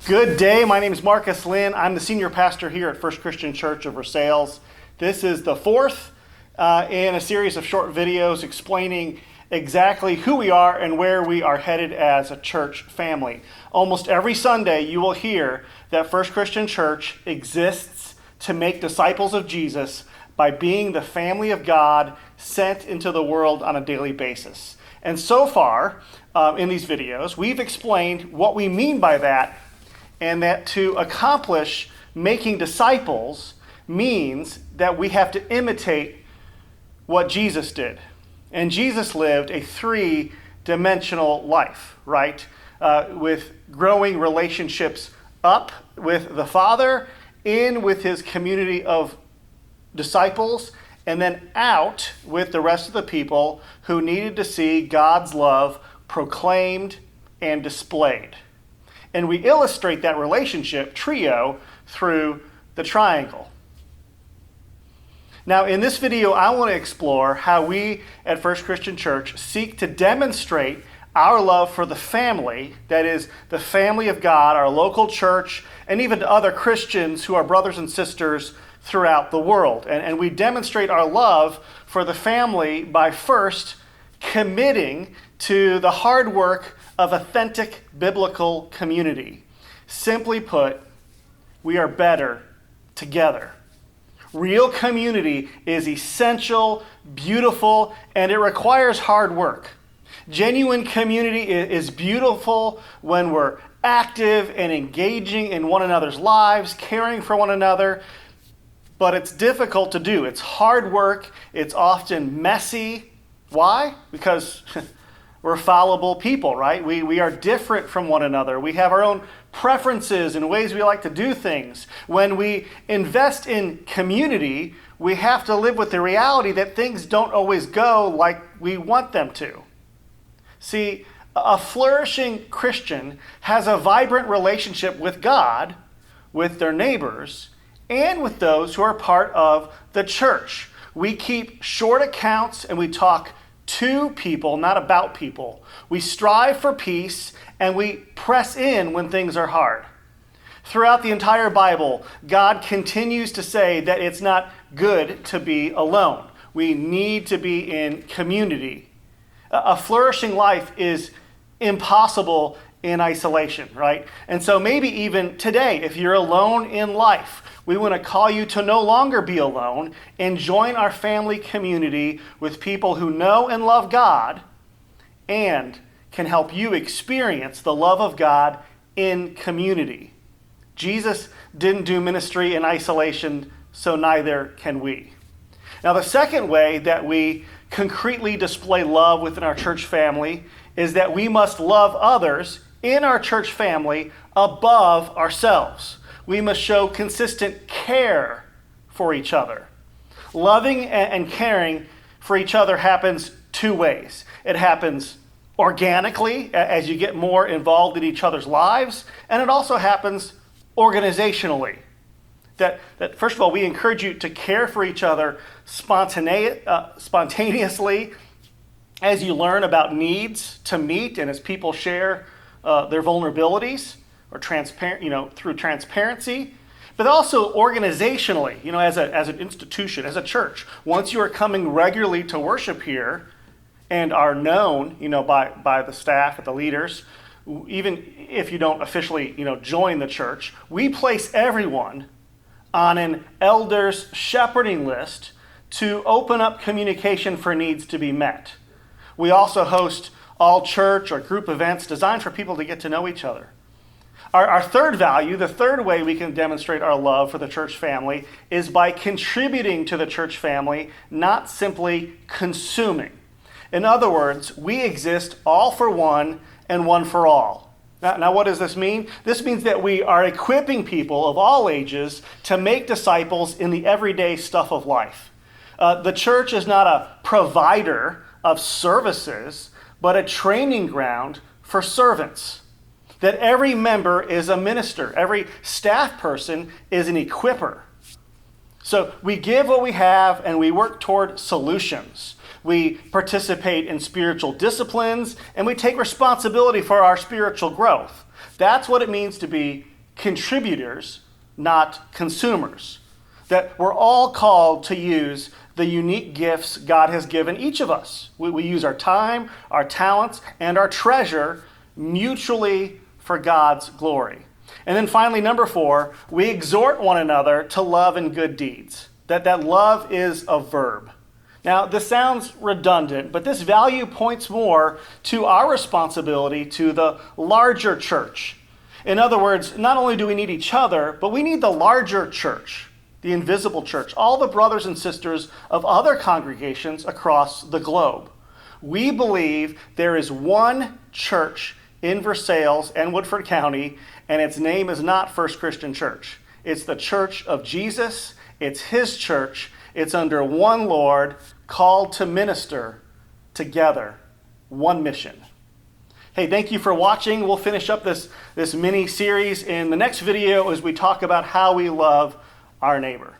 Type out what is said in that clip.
Good day. My name is Marcus Lynn. I'm the senior pastor here at First Christian Church of Versailles. This is the fourth in a series of short videos explaining exactly who we are and where we are headed as a church family. Almost every Sunday you will hear that First Christian Church exists to make disciples of Jesus by being the family of God sent into the world on a daily basis. And so far in these videos, we've explained what we mean by that, and that to accomplish making disciples means that we have to imitate what Jesus did. And Jesus lived a three-dimensional life, right? With growing relationships up with the Father, in with his community of disciples, and then out with the rest of the people who needed to see God's love proclaimed and displayed. And we illustrate that relationship trio through the triangle. Now, in this video, I want to explore how we at First Christian Church seek to demonstrate our love for the family, that is, the family of God, our local church, and even to other Christians who are brothers and sisters throughout the world. And we demonstrate our love for the family by first committing to the hard work of authentic biblical community. Simply put, we are better together. Real community is essential, beautiful, and it requires hard work. Genuine community is beautiful when we're active and engaging in one another's lives, caring for one another, but it's difficult to do. It's hard work. It's often messy. Why? Because we're fallible people, right? We are different from one another. We have our own preferences and ways we like to do things. When we invest in community, we have to live with the reality that things don't always go like we want them to. See, a flourishing Christian has a vibrant relationship with God, with their neighbors, and with those who are part of the church. We keep short accounts and we talk to people, not about people. We strive for peace and we press in when things are hard. Throughout the entire Bible, God continues to say that it's not good to be alone. We need to be in community. A flourishing life is impossible in isolation, right? And so maybe even today, if you're alone in life, we want to call you to no longer be alone and join our family community with people who know and love God and can help you experience the love of God in community. Jesus didn't do ministry in isolation, so neither can we. Now, the second way that we concretely display love within our church family is that we must love others in our church family above ourselves. We must show consistent care for each other. Loving and caring for each other happens two ways. It happens organically as you get more involved in each other's lives, and it also happens organizationally. That first of all, we encourage you to care for each other spontaneously as you learn about needs to meet and as people share their vulnerabilities, or through transparency, but also organizationally, as an institution, as a church. Once you are coming regularly to worship here and are known, by the staff and the leaders, even if you don't officially, join the church, we place everyone on an elders shepherding list to open up communication for needs to be met. We also host all church or group events designed for people to get to know each other. Our third value, the third way we can demonstrate our love for the church family, is by contributing to the church family, not simply consuming. In other words, we exist all for one and one for all. Now, what does this mean? This means that we are equipping people of all ages to make disciples in the everyday stuff of life. The church is not a provider of services, but a training ground for servants. That every member is a minister. Every staff person is an equipper. So we give what we have and we work toward solutions. We participate in spiritual disciplines and we take responsibility for our spiritual growth. That's what it means to be contributors, not consumers. That we're all called to use the unique gifts God has given each of us. We use our time, our talents, and our treasure mutually for God's glory. And then finally, number 4, we exhort one another to love and good deeds. That love is a verb. Now, this sounds redundant, but this value points more to our responsibility to the larger church. In other words, not only do we need each other, but we need the larger church, the invisible church, all the brothers and sisters of other congregations across the globe. We believe there is one church in Versailles and Woodford County, and its name is not First Christian Church. It's the Church of Jesus. It's his church. It's under one Lord, called to minister together, one mission. Hey, thank you for watching. We'll finish up this mini series in the next video as we talk about how we love our neighbor.